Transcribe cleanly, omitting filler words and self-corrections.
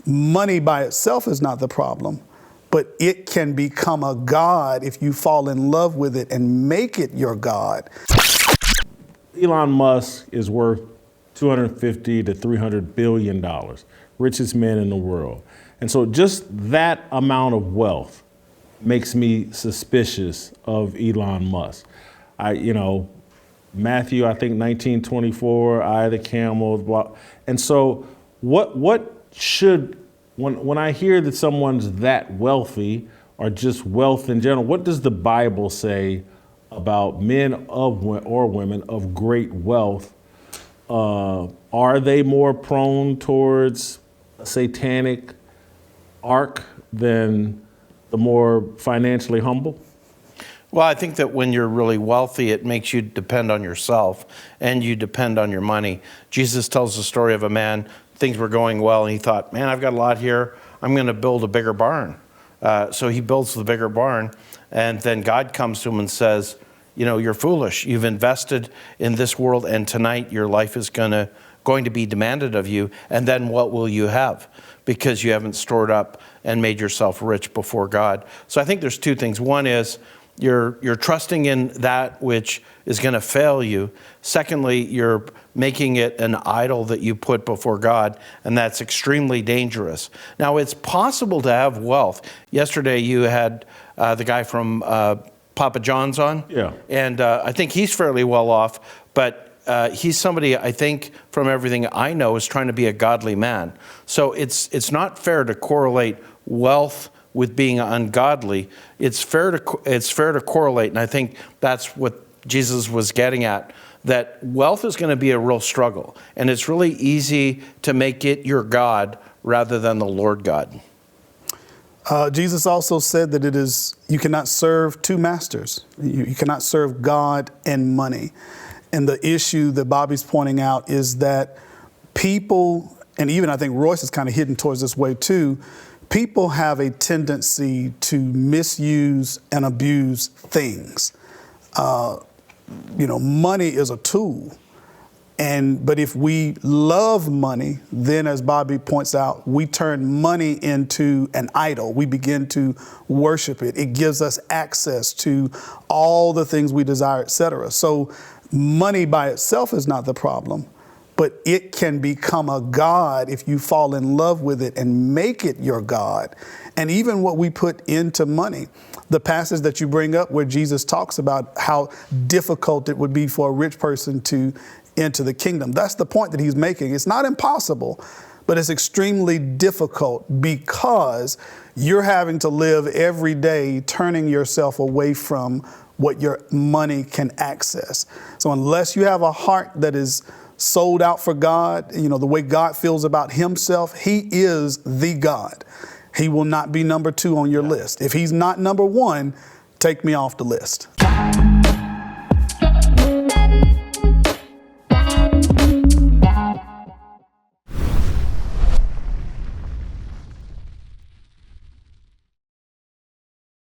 Money by itself is not the problem, but it can become a god if you fall in love with it and make it your god. Elon Musk is worth $250 to $300 billion, richest man in the world. And so just that amount of wealth makes me suspicious of Elon Musk. Matthew, I think 1924, eye of the camel, blah. And so what should, when I hear that someone's that wealthy or just wealth in general, what does the Bible say about men or women of great wealth? Are they more prone towards a satanic arc than the more financially humble? Well, I think that when you're really wealthy, it makes you depend on yourself and you depend on your money. Jesus tells the story of a man, things were going well, and he thought, man, I've got a lot here. I'm going to build a bigger barn. So he builds the bigger barn, and then God comes to him and says, you're foolish. You've invested in this world, and tonight your life is going to be demanded of you, and then what will you have? Because you haven't stored up and made yourself rich before God. So I think there's two things. One is you're trusting in that which is going to fail you. Secondly, you're making it an idol that you put before God, and that's extremely dangerous. Now, it's possible to have wealth. Yesterday, you had the guy from Papa John's on. Yeah. And I think he's fairly well off, but he's somebody, I think, from everything I know, is trying to be a godly man. So it's not fair to correlate wealth with being ungodly. It's fair to correlate, and I think that's what Jesus was getting at, that wealth is going to be a real struggle, and it's really easy to make it your God rather than the Lord God. Jesus also said that you cannot serve two masters. You cannot serve God and money. And the issue that Bobby's pointing out is that people, and even I think Royce is kind of hidden towards this way too, people have a tendency to misuse and abuse things. Money is a tool. But if we love money, then as Bobby points out, we turn money into an idol. We begin to worship it. It gives us access to all the things we desire, etc. So money by itself is not the problem, but it can become a god if you fall in love with it and make it your god. And even what we put into money, the passage that you bring up where Jesus talks about how difficult it would be for a rich person to enter the kingdom. That's the point that he's making. It's not impossible, but it's extremely difficult because you're having to live every day turning yourself away from what your money can access. So unless you have a heart that is sold out for God, the way God feels about himself, he is the God. He will not be number two on your list. If he's not number one, take me off the list.